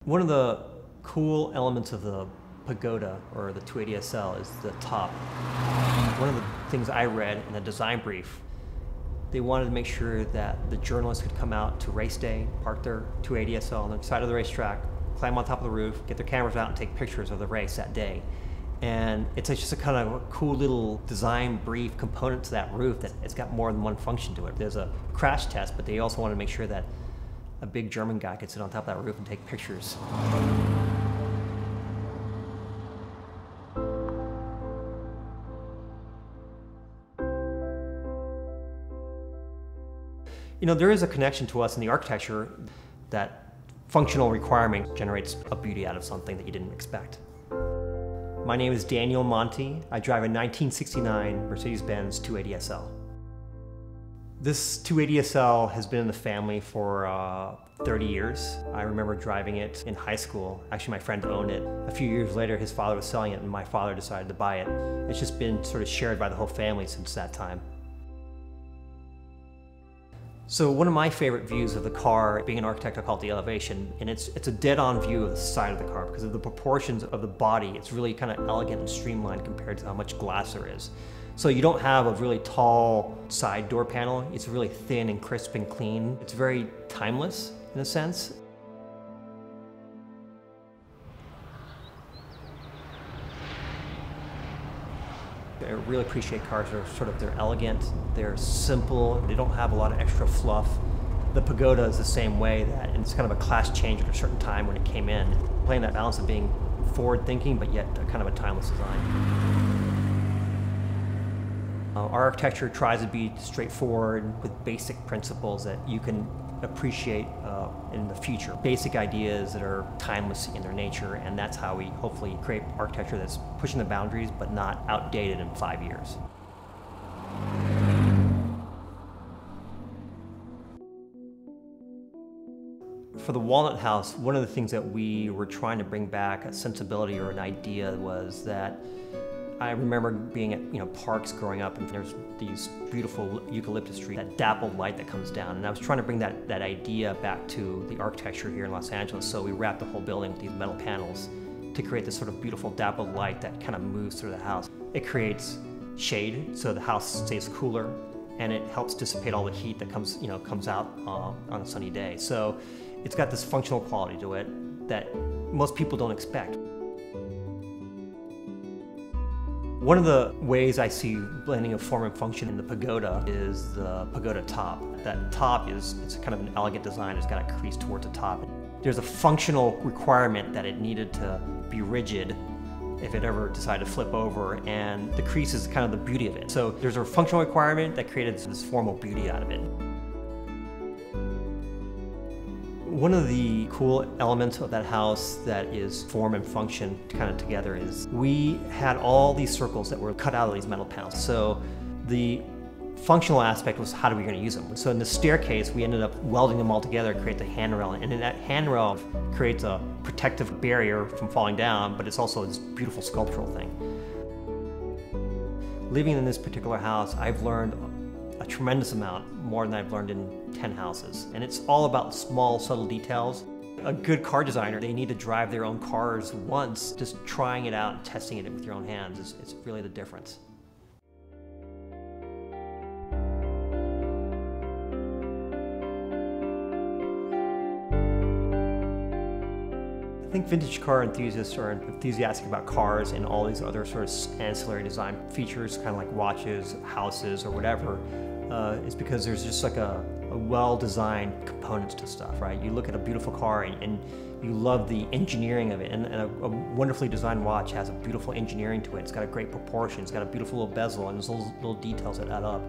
One of the cool elements of the Pagoda, or the 280 SL, is the top. One of the things I read in the design brief, they wanted to make sure that the journalists could come out to race day, park their 280 SL on the side of the racetrack, climb on top of the roof, get their cameras out and take pictures of the race that day. And it's just a kind of a cool little design brief component to that roof that it's got more than one function to it. There's a crash test, but they also wanted to make sure that a big German guy could sit on top of that roof and take pictures. You know, there is a connection to us in the architecture that functional requirement generates a beauty out of something that you didn't expect. My name is Daniel Monti. I drive a 1969 Mercedes-Benz 280 SL. This 280 SL has been in the family for 30 years. I remember driving it in high school. Actually, my friend owned it. A few years later, his father was selling it and my father decided to buy it. It's just been sort of shared by the whole family since that time. So one of my favorite views of the car, being an architect, I call it the elevation, and it's a dead-on view of the side of the car because of the proportions of the body. It's really kind of elegant and streamlined compared to how much glass there is. So you don't have a really tall side door panel. It's really thin and crisp and clean. It's very timeless in a sense. I really appreciate cars that are they're elegant, they're simple, they don't have a lot of extra fluff. The Pagoda is the same way, that and it's kind of a class change at a certain time when it came in, playing that balance of being forward-thinking but yet kind of a timeless design. Our architecture tries to be straightforward with basic principles that you can appreciate in the future. Basic ideas that are timeless in their nature, and that's how we hopefully create architecture that's pushing the boundaries but not outdated in 5 years. For the Walnut House, one of the things that we were trying to bring back, a sensibility or an idea, was that I remember being at parks growing up, and there's these beautiful eucalyptus trees, that dappled light that comes down, and I was trying to bring that idea back to the architecture here in Los Angeles. So we wrapped the whole building with these metal panels to create this sort of beautiful dappled light that kind of moves through the house. It creates shade so the house stays cooler, and it helps dissipate all the heat that comes out on a sunny day. So it's got this functional quality to it that most people don't expect. One of the ways I see blending of form and function in the Pagoda is the Pagoda top. That top it's kind of an elegant design. It's got a crease towards the top. There's a functional requirement that it needed to be rigid if it ever decided to flip over, and the crease is kind of the beauty of it. So there's a functional requirement that created this formal beauty out of it. One of the cool elements of that house that is form and function kind of together is we had all these circles that were cut out of these metal panels. So the functional aspect was how are we going to use them. So in the staircase, we ended up welding them all together to create the handrail. And in that handrail creates a protective barrier from falling down, but it's also this beautiful sculptural thing. Living in this particular house, I've learned a tremendous amount, more than I've learned in 10 houses. And it's all about small, subtle details. A good car designer, they need to drive their own cars once. Just trying it out and testing it with your own hands is really the difference. I think vintage car enthusiasts are enthusiastic about cars and all these other sort of ancillary design features, kind of like watches, houses, or whatever, is because there's just like a well-designed components to stuff, right? You look at a beautiful car and you love the engineering of it, and a wonderfully designed watch has a beautiful engineering to it. It's got a great proportion, it's got a beautiful little bezel, and there's little details that add up.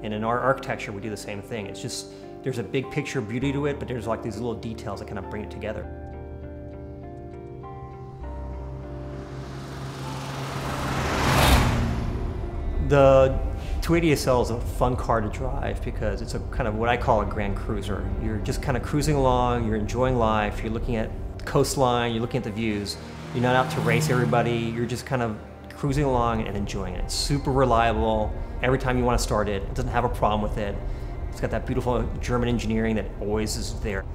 And in our architecture, we do the same thing. It's just, there's a big picture beauty to it, but there's like these little details that kind of bring it together. The 280 SL is a fun car to drive because it's a kind of what I call a grand cruiser. You're just kind of cruising along, you're enjoying life, you're looking at the coastline, you're looking at the views. You're not out to race everybody, you're just kind of cruising along and enjoying it. It's super reliable. Every time you want to start it, it doesn't have a problem with it. It's got that beautiful German engineering that always is there.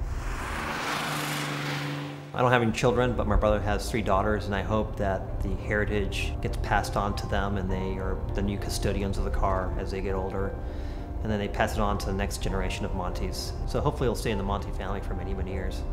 I don't have any children, but my brother has 3 daughters, and I hope that the heritage gets passed on to them and they are the new custodians of the car as they get older. And then they pass it on to the next generation of Montes. So hopefully it'll stay in the Monte family for many, many years.